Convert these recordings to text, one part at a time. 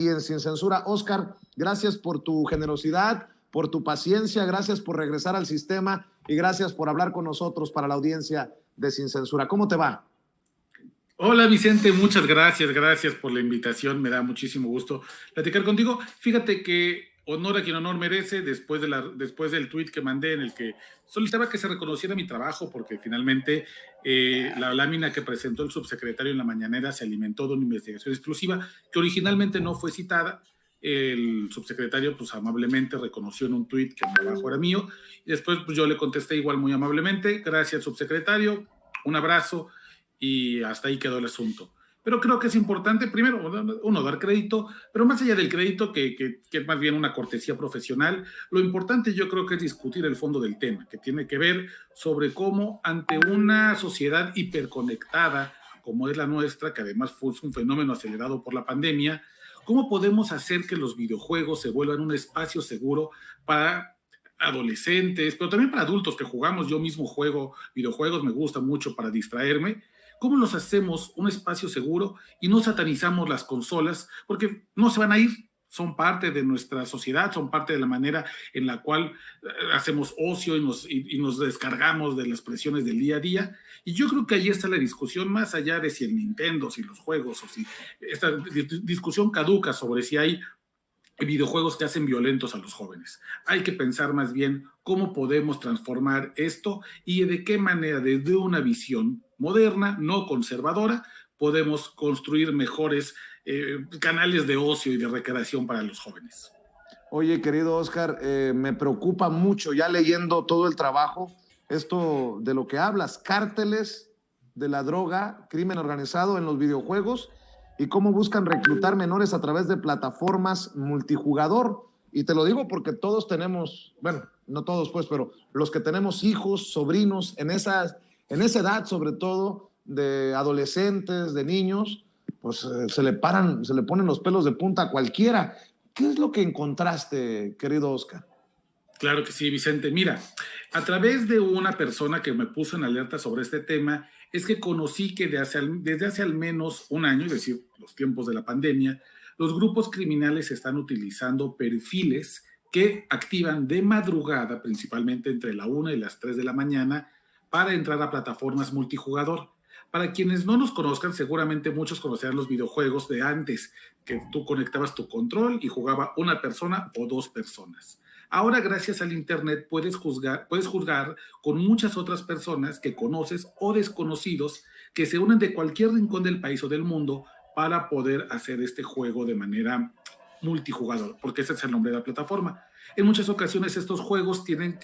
y en Sin Censura. Oscar, gracias por tu generosidad, por tu paciencia, gracias por regresar al sistema y gracias por hablar con nosotros para la audiencia de Sin Censura. ¿Cómo te va? Hola Vicente, muchas gracias por la invitación, me da muchísimo gusto platicar contigo. Fíjate que honor a quien honor merece, después del tuit que mandé en el que solicitaba que se reconociera mi trabajo, porque finalmente la lámina que presentó el subsecretario en la mañanera se alimentó de una investigación exclusiva que originalmente no fue citada. El subsecretario pues amablemente reconoció en un tuit que el trabajo era mío, y después pues yo le contesté igual muy amablemente: gracias subsecretario, un abrazo, y hasta ahí quedó el asunto. Pero creo que es importante, primero, uno, dar crédito, pero más allá del crédito, que es más bien una cortesía profesional, lo importante yo creo que es discutir el fondo del tema, que tiene que ver sobre cómo ante una sociedad hiperconectada, como es la nuestra, que además fue un fenómeno acelerado por la pandemia, cómo podemos hacer que los videojuegos se vuelvan un espacio seguro para adolescentes, pero también para adultos que jugamos. Yo mismo juego videojuegos, me gusta mucho para distraerme. ¿Cómo los hacemos un espacio seguro y no satanizamos las consolas? Porque no se van a ir, son parte de nuestra sociedad, son parte de la manera en la cual hacemos ocio y nos descargamos de las presiones del día a día. Y yo creo que ahí está la discusión, más allá de si el Nintendo, si los juegos, o si esta discusión caduca sobre si hay videojuegos que hacen violentos a los jóvenes. Hay que pensar más bien cómo podemos transformar esto y de qué manera, desde una visión moderna, no conservadora, podemos construir mejores canales de ocio y de recreación para los jóvenes. Oye, querido Oscar, me preocupa mucho, ya leyendo todo el trabajo, esto de lo que hablas, cárteles de la droga, crimen organizado en los videojuegos y cómo buscan reclutar menores a través de plataformas multijugador. Y te lo digo porque todos tenemos, bueno, no todos pues, pero los que tenemos hijos, sobrinos, en esa edad sobre todo, de adolescentes, de niños, pues se le ponen los pelos de punta a cualquiera. ¿Qué es lo que encontraste, querido Oscar? Claro que sí, Vicente. Mira, a través de una persona que me puso en alerta sobre este tema, es que conocí que desde hace al menos un año, es decir, los tiempos de la pandemia, los grupos criminales están utilizando perfiles que activan de madrugada, principalmente entre la 1 y las 3 de la mañana, para entrar a plataformas multijugador. Para quienes no nos conozcan, seguramente muchos conocerán los videojuegos de antes, que tú conectabas tu control y jugaba una persona o dos personas. Ahora, gracias al Internet, puedes jugar con muchas otras personas que conoces o desconocidos que se unen de cualquier rincón del país o del mundo para poder hacer este juego de manera multijugador, porque ese es el nombre de la plataforma. En muchas ocasiones estos juegos tienen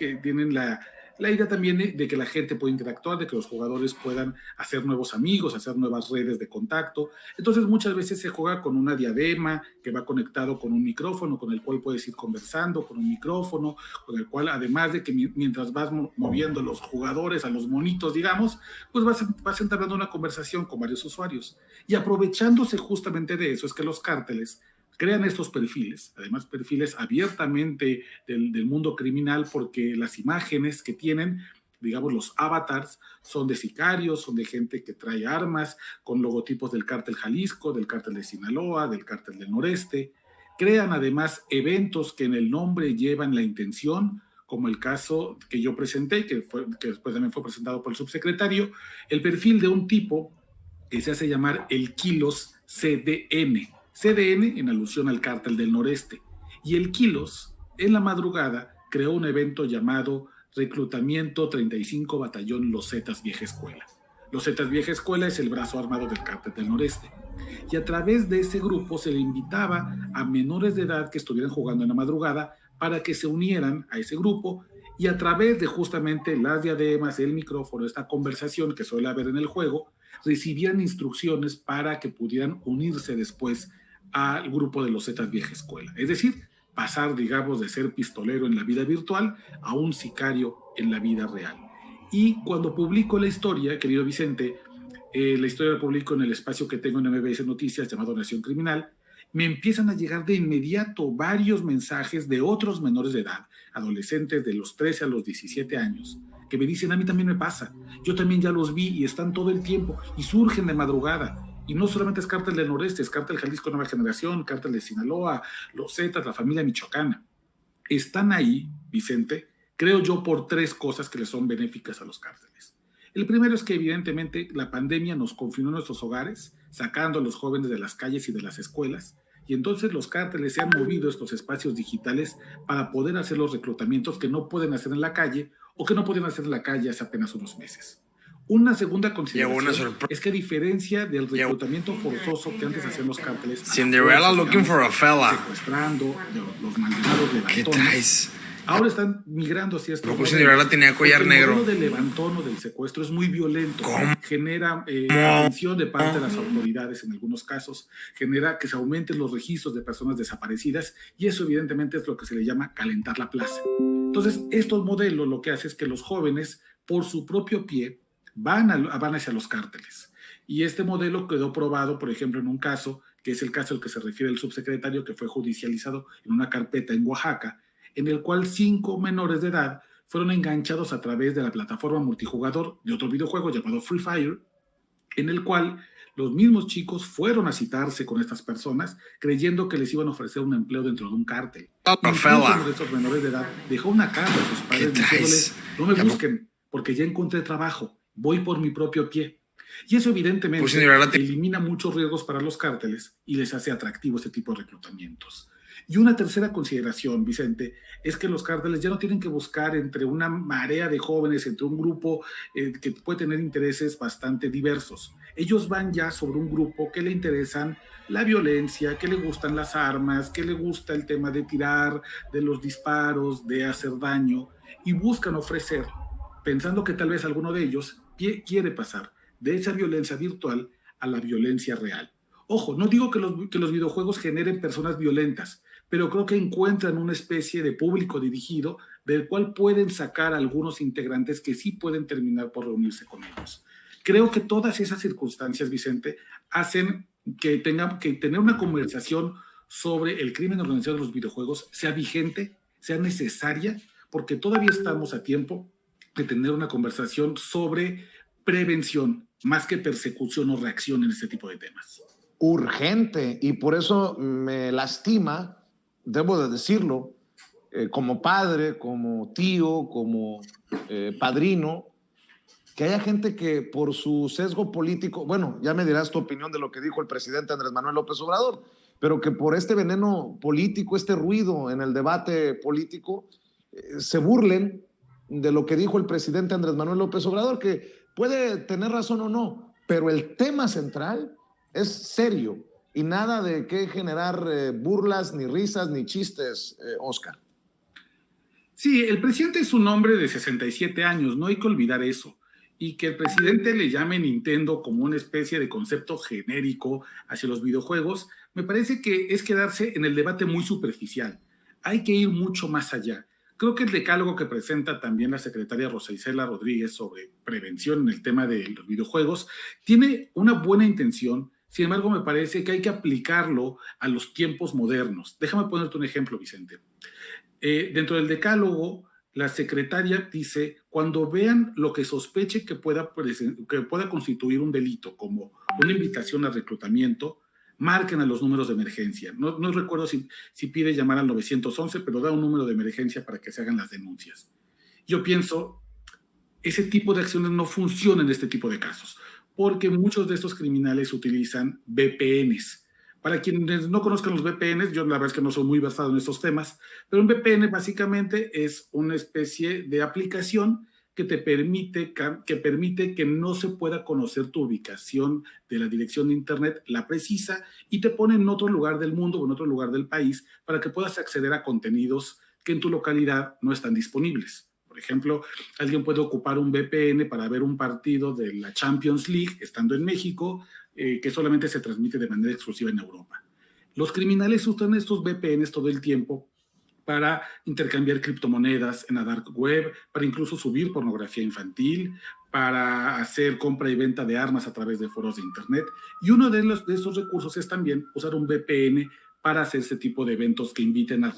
la idea también de que la gente pueda interactuar, de que los jugadores puedan hacer nuevos amigos, hacer nuevas redes de contacto. Entonces muchas veces se juega con una diadema que va conectado con un micrófono, con el cual puedes ir conversando, con un micrófono, con el cual, además de que mientras vas moviendo los jugadores a los monitos, digamos, pues vas entablando una conversación con varios usuarios. Y aprovechándose justamente de eso es que los cárteles crean estos perfiles, además perfiles abiertamente del mundo criminal, porque las imágenes que tienen, digamos los avatars, son de sicarios, son de gente que trae armas, con logotipos del cártel Jalisco, del cártel de Sinaloa, del cártel del Noreste. Crean además eventos que en el nombre llevan la intención, como el caso que yo presenté, que después también fue presentado por el subsecretario, el perfil de un tipo que se hace llamar el Kilos CDN. CDN en alusión al cártel del Noreste. Y el Kilos, en la madrugada, creó un evento llamado Reclutamiento 35 Batallón Los Zetas Vieja Escuela. Los Zetas Vieja Escuela es el brazo armado del cártel del Noreste. Y a través de ese grupo se le invitaba a menores de edad que estuvieran jugando en la madrugada para que se unieran a ese grupo, y a través de justamente las diademas, el micrófono, esta conversación que suele haber en el juego, recibían instrucciones para que pudieran unirse después al grupo de los Zetas Vieja Escuela. Es decir, pasar, digamos, de ser pistolero en la vida virtual a un sicario en la vida real. Y cuando publico la historia, querido Vicente, la historia la publico en el espacio que tengo en MBS Noticias llamado Nación Criminal, me empiezan a llegar de inmediato varios mensajes de otros menores de edad, adolescentes de los 13 a los 17 años, que me dicen: a mí también me pasa, yo también ya los vi y están todo el tiempo y surgen de madrugada. Y no solamente es Cártel del Noreste, es Cártel Jalisco Nueva Generación, Cártel de Sinaloa, los Zetas, la familia michoacana. Están ahí, Vicente, creo yo, por 3 cosas que le son benéficas a los cárteles. El primero es que evidentemente la pandemia nos confinó en nuestros hogares, sacando a los jóvenes de las calles y de las escuelas, y entonces los cárteles se han movido a estos espacios digitales para poder hacer los reclutamientos que no pueden hacer en la calle o que no pueden hacer en la calle hace apenas unos meses. Una segunda consideración es que a diferencia del reclutamiento forzoso que antes hacían los cárteles, Cinderella looking for a fella, secuestrando los malditos levantones, ahora están migrando hacia esto. Cinderella tenía collar negro. El modelo del levantón o del secuestro es muy violento. Genera atención de parte de las autoridades en algunos casos, genera que se aumenten los registros de personas desaparecidas y eso evidentemente es lo que se le llama calentar la plaza. Entonces, estos modelos lo que hace es que los jóvenes, por su propio pie, van hacia los cárteles. Y este modelo quedó probado, por ejemplo, en un caso, que es el caso al que se refiere el subsecretario, que fue judicializado en una carpeta en Oaxaca, en el cual 5 menores de edad fueron enganchados a través de la plataforma multijugador de otro videojuego llamado Free Fire, en el cual los mismos chicos fueron a citarse con estas personas creyendo que les iban a ofrecer un empleo dentro de un cártel. Uno de estos menores de edad dejó una carta a sus padres diciéndoles: no me busquen porque ya encontré trabajo, voy por mi propio pie. Y eso evidentemente elimina muchos riesgos para los cárteles y les hace atractivo este tipo de reclutamientos. Y una tercera consideración, Vicente, es que los cárteles ya no tienen que buscar entre una marea de jóvenes, entre un grupo que puede tener intereses bastante diversos. Ellos van ya sobre un grupo que le interesan la violencia, que le gustan las armas, que le gusta el tema de tirar, de los disparos, de hacer daño, y buscan ofrecer, pensando que tal vez alguno de ellos quiere pasar de esa violencia virtual a la violencia real. Ojo, no digo que los videojuegos generen personas violentas, pero creo que encuentran una especie de público dirigido del cual pueden sacar a algunos integrantes que sí pueden terminar por reunirse con ellos. Creo que todas esas circunstancias, Vicente, hacen que tener una conversación sobre el crimen organizado de los videojuegos sea vigente, sea necesaria, porque todavía estamos a tiempo de tener una conversación sobre prevención, más que persecución o reacción en este tipo de temas. Urgente, y por eso me lastima, debo de decirlo, como padre, como tío, como padrino, que haya gente que por su sesgo político, bueno, ya me dirás tu opinión de lo que dijo el presidente Andrés Manuel López Obrador, pero que por este veneno político, este ruido en el debate político, se burlen de lo que dijo el presidente Andrés Manuel López Obrador, que puede tener razón o no, pero el tema central es serio y nada de qué generar burlas, ni risas, ni chistes, Oscar. Sí, el presidente es un hombre de 67 años, no hay que olvidar eso. Y que el presidente le llame Nintendo como una especie de concepto genérico hacia los videojuegos, me parece que es quedarse en el debate muy superficial. Hay que ir mucho más allá. Creo que el decálogo que presenta también la secretaria Rosa Isela Rodríguez sobre prevención en el tema de los videojuegos tiene una buena intención. Sin embargo, me parece que hay que aplicarlo a los tiempos modernos. Déjame ponerte un ejemplo, Vicente. Dentro del decálogo, la secretaria dice: cuando vean lo que sospeche que pueda constituir un delito, como una invitación al reclutamiento, marquen a los números de emergencia. No recuerdo si pide llamar al 911, pero da un número de emergencia para que se hagan las denuncias. Yo pienso, ese tipo de acciones no funcionan en este tipo de casos, porque muchos de estos criminales utilizan VPNs. Para quienes no conozcan los VPNs, yo la verdad es que no soy muy versado en estos temas, pero un VPN básicamente es una especie de aplicación que permite que no se pueda conocer tu ubicación de la dirección de internet, la precisa, y te pone en otro lugar del mundo o en otro lugar del país para que puedas acceder a contenidos que en tu localidad no están disponibles. Por ejemplo, alguien puede ocupar un VPN para ver un partido de la Champions League estando en México, que solamente se transmite de manera exclusiva en Europa. Los criminales usan estos VPNs todo el tiempo para intercambiar criptomonedas en la dark web, para incluso subir pornografía infantil, para hacer compra y venta de armas a través de foros de internet. Y uno de esos recursos es también usar un VPN para hacer ese tipo de eventos que inviten al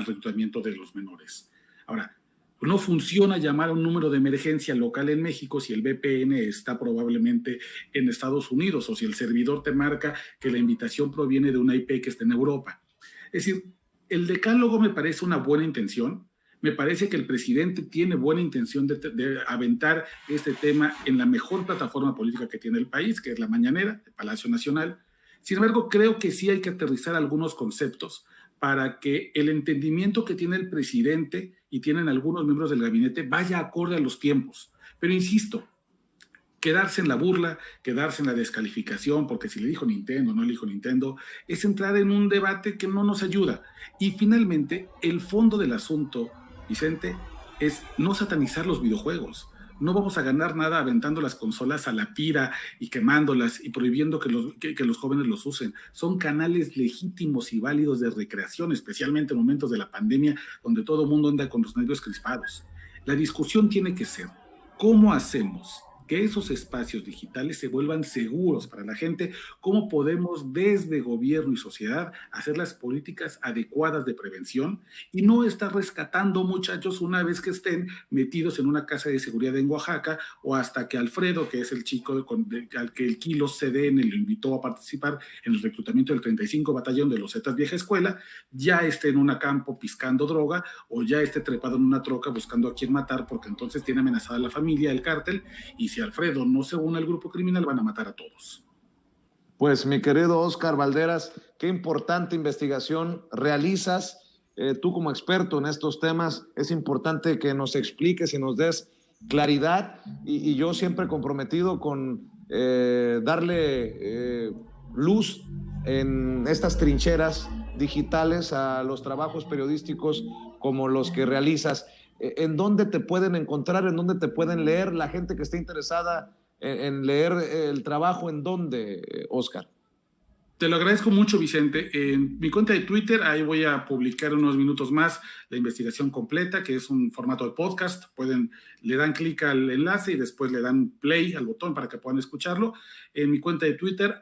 reclutamiento de los menores. Ahora, No funciona llamar a un número de emergencia local en México si el VPN está probablemente en Estados Unidos o si el servidor te marca que la invitación proviene de una IP que está en Europa. Es decir, el decálogo me parece una buena intención. Me parece que el presidente tiene buena intención de aventar este tema en la mejor plataforma política que tiene el país, que es la mañanera, el Palacio Nacional. Sin embargo, creo que sí hay que aterrizar algunos conceptos para que el entendimiento que tiene el presidente y tienen algunos miembros del gabinete vaya acorde a los tiempos. Pero insisto, quedarse en la burla, quedarse en la descalificación, porque si le dijo Nintendo o no le dijo Nintendo, es entrar en un debate que no nos ayuda. Y finalmente, el fondo del asunto, Vicente, es no satanizar los videojuegos. No vamos a ganar nada aventando las consolas a la pira y quemándolas y prohibiendo que los jóvenes los usen. Son canales legítimos y válidos de recreación, especialmente en momentos de la pandemia, donde todo el mundo anda con los nervios crispados. La discusión tiene que ser, ¿cómo hacemos que esos espacios digitales se vuelvan seguros para la gente? ¿Cómo podemos desde gobierno y sociedad hacer las políticas adecuadas de prevención y no estar rescatando muchachos una vez que estén metidos en una casa de seguridad en Oaxaca, o hasta que Alfredo, que es el chico al que el Kilo CDN lo invitó a participar en el reclutamiento del 35 Batallón de los Zetas Vieja Escuela, ya esté en un campo piscando droga o ya esté trepado en una troca buscando a quién matar, porque entonces tiene amenazada a la familia, el cártel, y si Alfredo no se une al grupo criminal, van a matar a todos. Pues mi querido Óscar Balderas, qué importante investigación realizas. Tú como experto en estos temas, es importante que nos expliques y nos des claridad, y yo siempre comprometido con darle luz en estas trincheras digitales a los trabajos periodísticos como los que realizas. ¿En dónde te pueden encontrar? ¿En dónde te pueden leer la gente que esté interesada en leer el trabajo? ¿En dónde, Óscar? Te lo agradezco mucho, Vicente. En mi cuenta de Twitter, ahí voy a publicar unos minutos más la investigación completa, que es un formato de podcast. Le dan clic al enlace y después le dan play al botón para que puedan escucharlo. En mi cuenta de Twitter,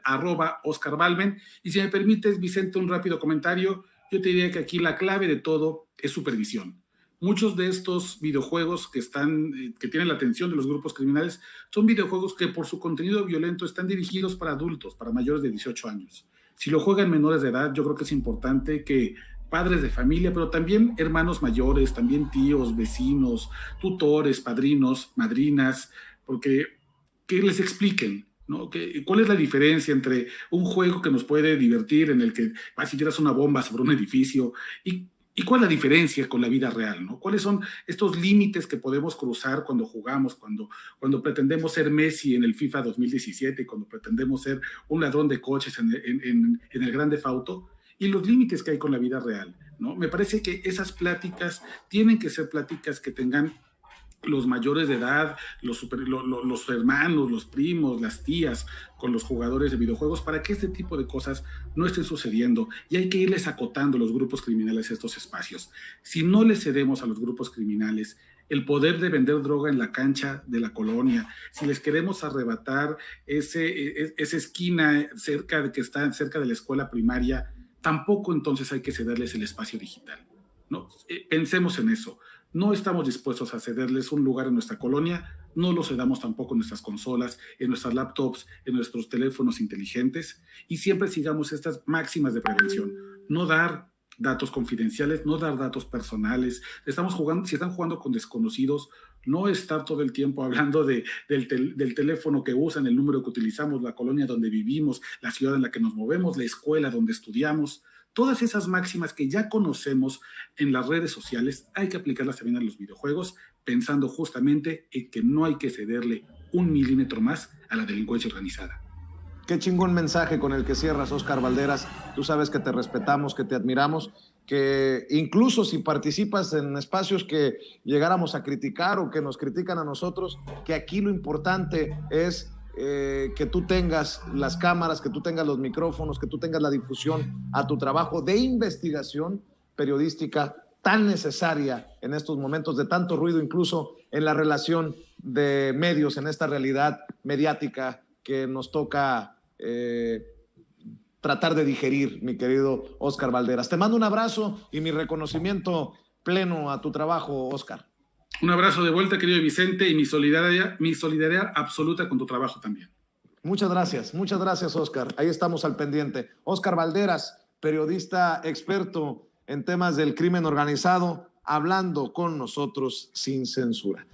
@OscarBalmen. Y si me permites, Vicente, un rápido comentario. Yo te diría que aquí la clave de todo es supervisión. Muchos de estos videojuegos que tienen la atención de los grupos criminales son videojuegos que por su contenido violento están dirigidos para adultos, para mayores de 18 años. Si lo juegan menores de edad, yo creo que es importante que padres de familia, pero también hermanos mayores, también tíos, vecinos, tutores, padrinos, madrinas, que les expliquen, ¿no? ¿Cuál es la diferencia entre un juego que nos puede divertir, en el que vas y tiras una bomba sobre un edificio, ¿y cuál es la diferencia con la vida real, ¿no? ¿Cuáles son estos límites que podemos cruzar cuando jugamos, cuando pretendemos ser Messi en el FIFA 2017, cuando pretendemos ser un ladrón de coches en el Grand Theft Auto? Y los límites que hay con la vida real, ¿no? Me parece que esas pláticas tienen que ser pláticas que tengan los mayores de edad, los hermanos, los primos, las tías, con los jugadores de videojuegos, para que este tipo de cosas no estén sucediendo, y hay que irles acotando los grupos criminales a estos espacios. Si no les cedemos a los grupos criminales el poder de vender droga en la cancha de la colonia, si les queremos arrebatar esa esquina que está cerca de la escuela primaria, tampoco entonces hay que cederles el espacio digital, ¿no? Pensemos en eso. No estamos dispuestos a cederles un lugar en nuestra colonia, no lo cedamos tampoco en nuestras consolas, en nuestras laptops, en nuestros teléfonos inteligentes, y siempre sigamos estas máximas de prevención. No dar datos confidenciales, no dar datos personales. Si están jugando con desconocidos, no estar todo el tiempo hablando del teléfono que usan, el número que utilizamos, la colonia donde vivimos, la ciudad en la que nos movemos, la escuela donde estudiamos. Todas esas máximas que ya conocemos en las redes sociales, hay que aplicarlas también a los videojuegos, pensando justamente en que no hay que cederle un milímetro más a la delincuencia organizada. Qué chingón mensaje con el que cierras, Óscar Balderas. Tú sabes que te respetamos, que te admiramos, que incluso si participas en espacios que llegáramos a criticar o que nos critican a nosotros, que aquí lo importante es que tú tengas las cámaras, que tú tengas los micrófonos, que tú tengas la difusión a tu trabajo de investigación periodística tan necesaria en estos momentos de tanto ruido, incluso en la relación de medios, en esta realidad mediática que nos toca tratar de digerir, mi querido Óscar Balderas. Te mando un abrazo y mi reconocimiento pleno a tu trabajo, Óscar. Un abrazo de vuelta, querido Vicente, y mi solidaridad absoluta con tu trabajo también. Muchas gracias, Óscar. Ahí estamos al pendiente. Óscar Valderas, periodista experto en temas del crimen organizado, hablando con nosotros sin censura.